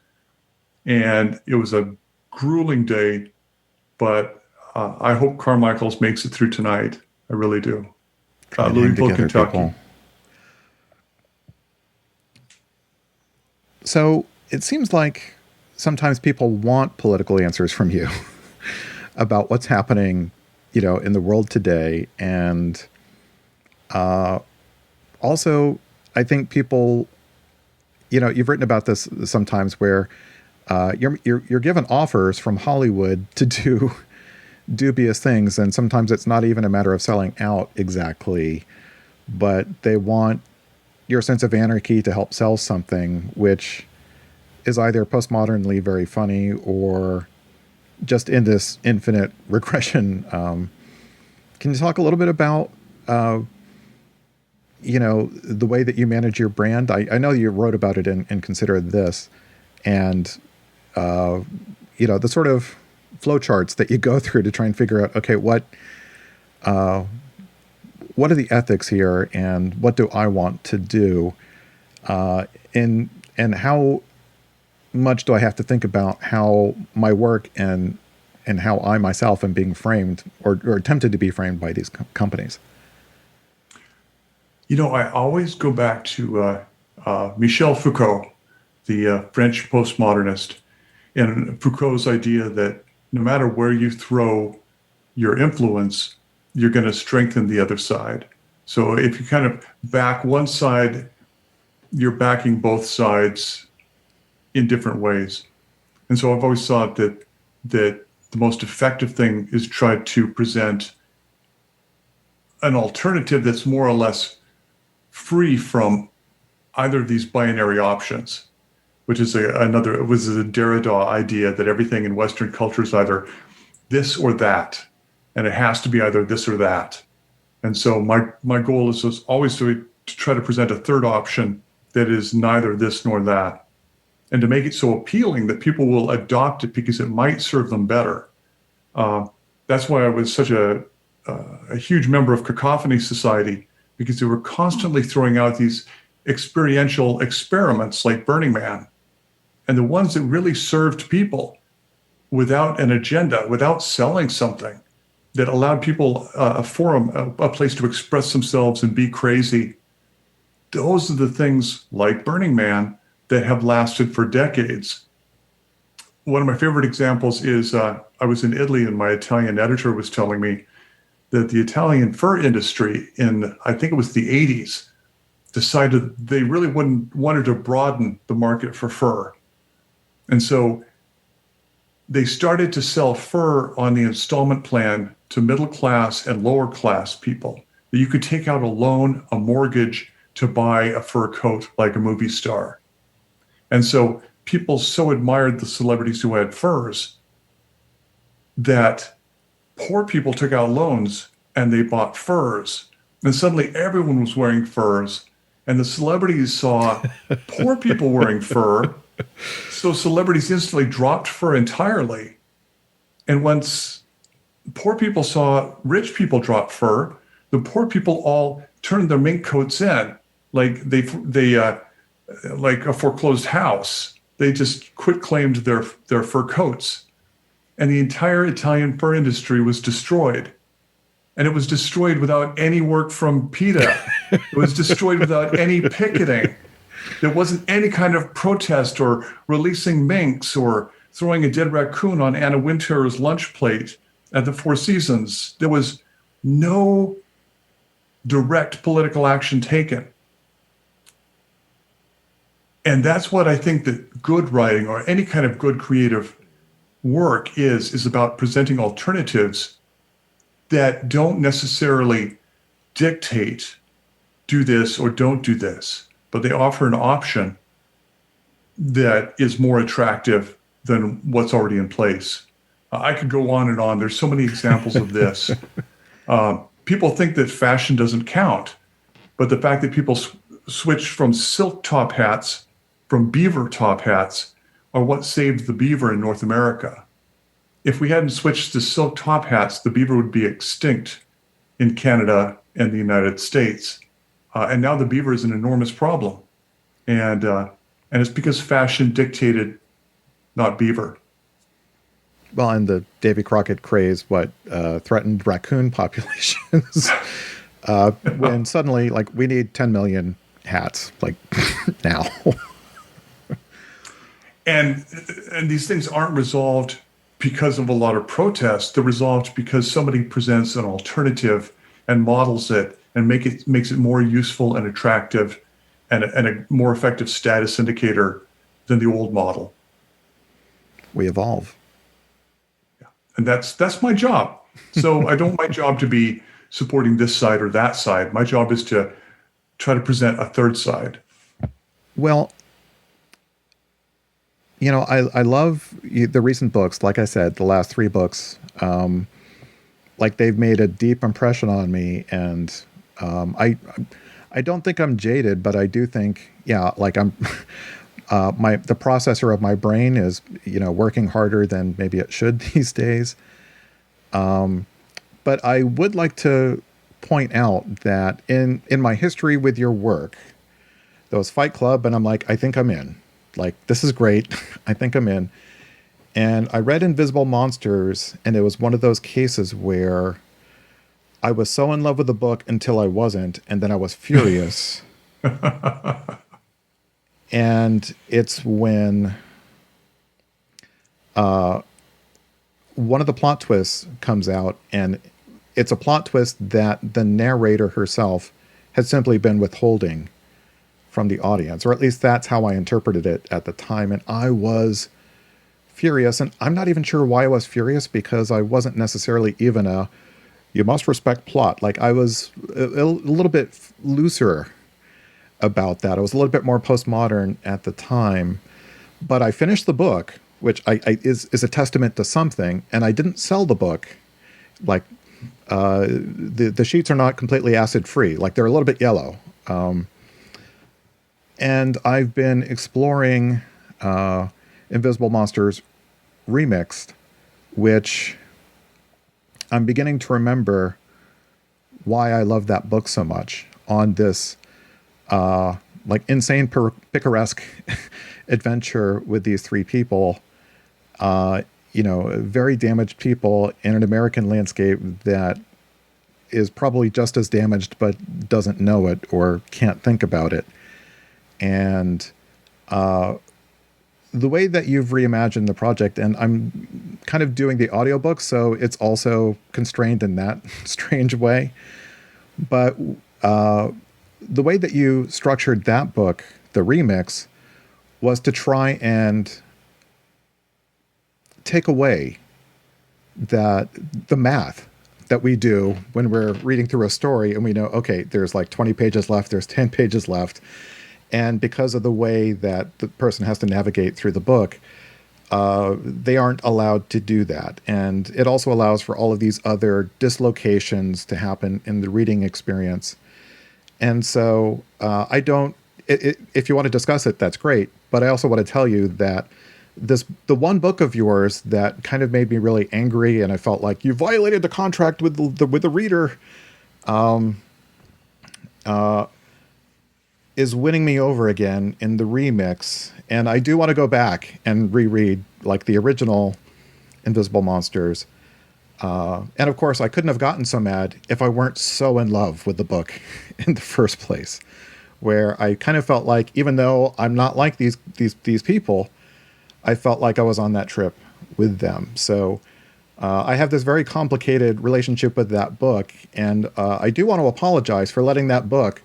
And it was a grueling day, but I hope Carmichael's makes it through tonight. I really do. Louisville, Kentucky. People.
So it seems like sometimes people want political answers from you about what's happening, in the world today. And also, I think people, you've written about this sometimes where you're given offers from Hollywood to do dubious things, and sometimes it's not even a matter of selling out exactly, but they want your sense of anarchy to help sell something, which is either postmodernly very funny or just in this infinite regression. Can you talk a little bit about the way that you manage your brand? I know you wrote about it in Consider This, and the sort of flowcharts that you go through to try and figure out, okay, what are the ethics here, and what do I want to do, and how much do I have to think about how my work and how I myself am being framed or attempted to be framed by these companies?
I always go back to Michel Foucault, the French postmodernist, and Foucault's idea that no matter where you throw your influence, you're going to strengthen the other side. So if you kind of back one side, you're backing both sides in different ways. And so I've always thought that the most effective thing is try to present an alternative that's more or less free from either of these binary options, which is a Derrida idea that everything in Western culture is either this or that, and it has to be either this or that. And so my goal is always to try to present a third option that is neither this nor that, and to make it so appealing that people will adopt it because it might serve them better. That's why I was such a huge member of Cacophony Society, because they were constantly throwing out these experiential experiments like Burning Man. And the ones that really served people without an agenda, without selling something, that allowed people a forum, a place to express themselves and be crazy, those are the things like Burning Man that have lasted for decades. One of my favorite examples is I was in Italy and my Italian editor was telling me that the Italian fur industry in, I think it was the 80s, decided they really wanted to broaden the market for fur. And so they started to sell fur on the installment plan to middle class and lower class people. You could take out a loan, a mortgage to buy a fur coat like a movie star. And so people so admired the celebrities who had furs that poor people took out loans and they bought furs. And suddenly everyone was wearing furs. And the celebrities saw poor people wearing fur So celebrities instantly dropped fur entirely. And once poor people saw rich people drop fur, the poor people all turned their mink coats in, like like a foreclosed house. They just quit claimed their fur coats, and the entire Italian fur industry was destroyed. And it was destroyed without any work from PETA. It was destroyed without any picketing. There wasn't any kind of protest or releasing minks or throwing a dead raccoon on Anna Wintour's lunch plate at the Four Seasons. There was no direct political action taken. And that's what I think that good writing or any kind of good creative work is about presenting alternatives that don't necessarily dictate do this or don't do this, but they offer an option that is more attractive than what's already in place. I could go on and on. There's so many examples of this. People think that fashion doesn't count, but the fact that people switched from silk top hats, from beaver top hats, are what saved the beaver in North America. If we hadn't switched to silk top hats, the beaver would be extinct in Canada and the United States. And now the beaver is an enormous problem. And it's because fashion dictated, not beaver.
Well, and the Davy Crockett craze, threatened raccoon populations. When suddenly, like, we need 10 million hats, like, now.
And these things aren't resolved because of a lot of protest. They're resolved because somebody presents an alternative and models it and makes it more useful and attractive and a more effective status indicator than the old model.
We evolve.
Yeah. And that's my job. So I don't want my job to be supporting this side or that side. My job is to try to present a third side.
Well, you know, I love the recent books. Like I said, the last 3 books, like, they've made a deep impression on me. And I don't think I'm jaded, but I do think, yeah, like, I'm the processor of my brain is, working harder than maybe it should these days. But I would like to point out that in my history with your work, there was Fight Club, and I'm like, I think I'm in. Like, this is great. I think I'm in. And I read Invisible Monsters, and it was one of those cases where I was so in love with the book until I wasn't, and then I was furious. And it's when one of the plot twists comes out, and it's a plot twist that the narrator herself had simply been withholding from the audience, or at least that's how I interpreted it at the time. And I was furious, and I'm not even sure why I was furious, because I wasn't necessarily even you must respect plot. Like, I was a little bit looser about that. I was a little bit more postmodern at the time, but I finished the book, which is a testament to something. And I didn't sell the book. Like, the sheets are not completely acid free. Like, they're a little bit yellow. And I've been exploring Invisible Monsters Remixed, which I'm beginning to remember why I love that book so much, on this like, insane picaresque adventure with these 3 people, very damaged people in an American landscape that is probably just as damaged but doesn't know it or can't think about it. And the way that you've reimagined the project, and I'm kind of doing the audiobook, so it's also constrained in that strange way. But the way that you structured that book, the remix, was to try and take away the math that we do when we're reading through a story and we know, okay, there's like 20 pages left, there's 10 pages left. And because of the way that the person has to navigate through the book, they aren't allowed to do that. And it also allows for all of these other dislocations to happen in the reading experience. And so I don't if you want to discuss it, that's great. But I also want to tell you that the one book of yours that kind of made me really angry, and I felt like you violated the contract with the reader, is winning me over again in the remix. And I do want to go back and reread like the original Invisible Monsters. And of course, I couldn't have gotten so mad if I weren't so in love with the book in the first place, where I kind of felt like, even though I'm not like these people, I felt like I was on that trip with them. So I have this very complicated relationship with that book, and I do want to apologize for letting that book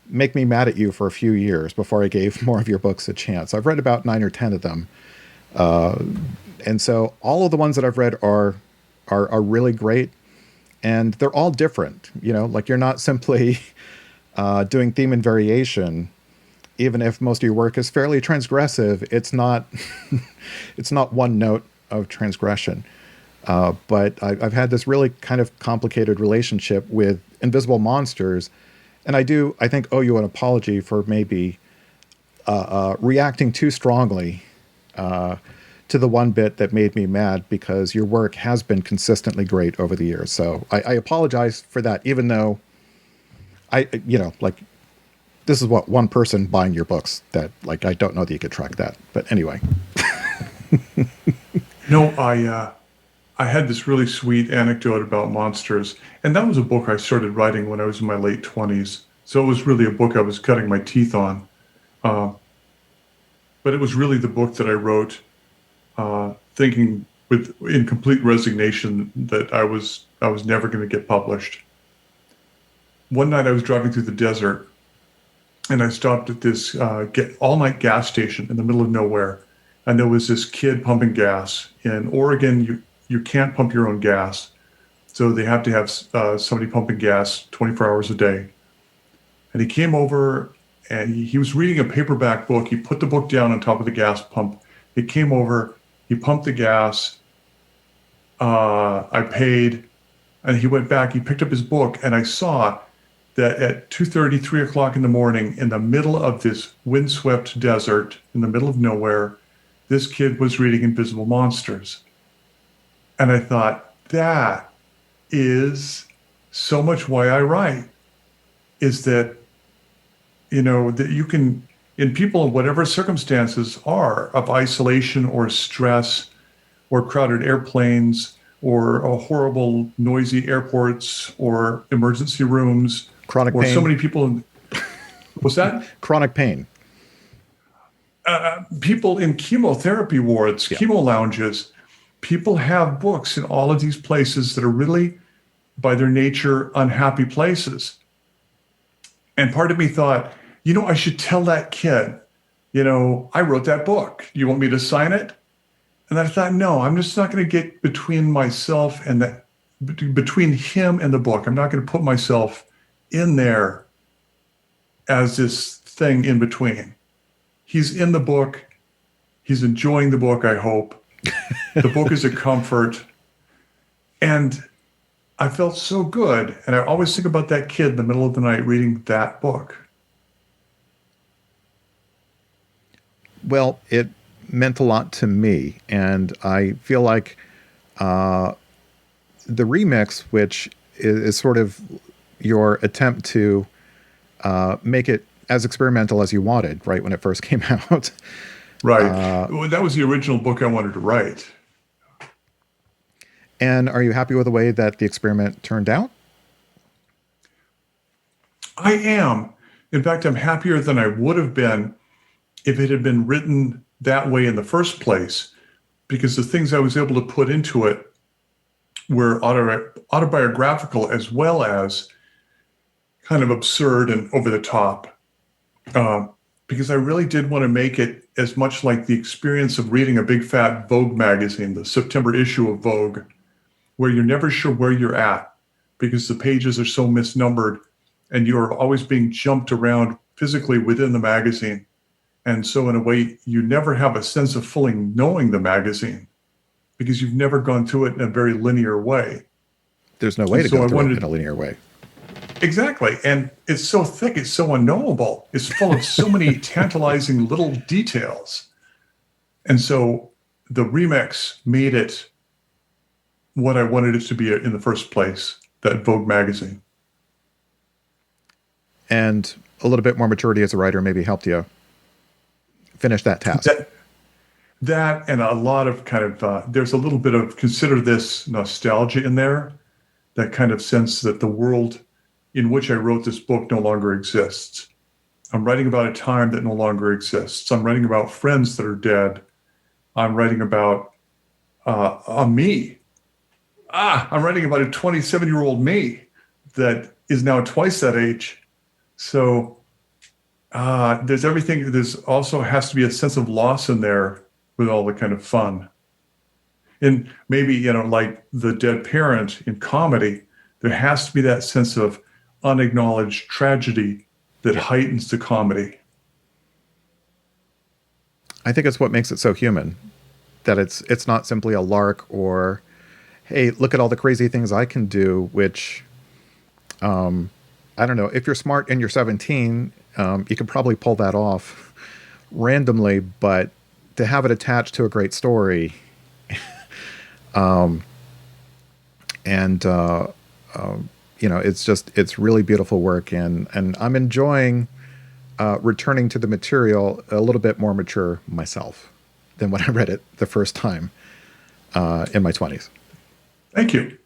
make me mad at you for a few years before I gave more of your books a chance. I've read about 9 or 10 of them. And so all of the ones that I've read are really great, and they're all different. You know, like you're not simply doing theme and variation. Even if most of your work is fairly transgressive, it's not it's not one note of transgression. But I've had this really kind of complicated relationship with Invisible Monsters, and I think, owe you an apology for maybe reacting too strongly to the one bit that made me mad, because your work has been consistently great over the years. So I apologize for that, even though like, this is what one person buying your books that, like, I don't know that you could track that. But anyway.
No, I had this really sweet anecdote about monsters, and that was a book I started writing when I was in my late 20s. So it was really a book I was cutting my teeth on. But it was really the book that I wrote thinking in complete resignation that I was never going to get published. One night I was driving through the desert, and I stopped at this all-night gas station in the middle of nowhere, and there was this kid pumping gas. In Oregon, you can't pump your own gas, so they have to have somebody pumping gas 24 hours a day. And he came over, and he was reading a paperback book. He put the book down on top of the gas pump. He came over, he pumped the gas. I paid, and he went back. He picked up his book, and I saw that at 2:30, 3 o'clock in the morning, in the middle of this windswept desert, in the middle of nowhere, this kid was reading Invisible Monsters. And I thought, that is so much why I write, is that, that you can, in people in whatever circumstances are of isolation or stress or crowded airplanes or horrible noisy airports or emergency rooms,
Chronic
or
pain.
so many people what's that?
Chronic pain.
People in chemotherapy wards,
Yeah.
chemo lounges, people have books in all of these places that are really, by their nature, unhappy places. And part of me thought, I should tell that kid, I wrote that book. You want me to sign it? And I thought, no, I'm just not going to get between myself and between him and the book. I'm not going to put myself in there as this thing in between. He's in the book. He's enjoying the book, I hope. The book is a comfort. And I felt so good. And I always think about that kid in the middle of the night reading that book.
Well, it meant a lot to me. And I feel like the remix, which is sort of your attempt to make it as experimental as you wanted, right, when it first came out.
Right. Well, that was the original book I wanted to write.
And are you happy with the way that the experiment turned out?
I am. In fact, I'm happier than I would have been if it had been written that way in the first place, because the things I was able to put into it were autobiographical as well as kind of absurd and over the top. Because I really did want to make it as much like the experience of reading a big fat Vogue magazine, the September issue of Vogue, where you're never sure where you're at because the pages are so misnumbered and you're always being jumped around physically within the magazine. And so in a way, you never have a sense of fully knowing the magazine because you've never gone through it in a very linear way.
There's no way to go through it in a linear way.
Exactly. And it's so thick, it's so unknowable. It's full of so many tantalizing little details. And so the remix made it what I wanted it to be in the first place, that Vogue magazine.
And a little bit more maturity as a writer maybe helped you finish that task.
That and a lot of kind of, there's a little bit of consider this nostalgia in there, that kind of sense that the world in which I wrote this book no longer exists. I'm writing about a time that no longer exists. I'm writing about friends that are dead. I'm writing about me. I'm writing about a 27-year-old me that is now twice that age. So there's everything. There's also has to be a sense of loss in there with all the kind of fun. And maybe, like the dead parent in comedy, there has to be that sense of unacknowledged tragedy that heightens the comedy.
I think it's what makes it so human, that it's not simply a lark or, hey, look at all the crazy things I can do, which, I don't know, if you're smart and you're 17, you can probably pull that off randomly, but to have it attached to a great story, it's really beautiful work, and I'm enjoying returning to the material a little bit more mature myself than when I read it the first time in my 20s.
Thank you.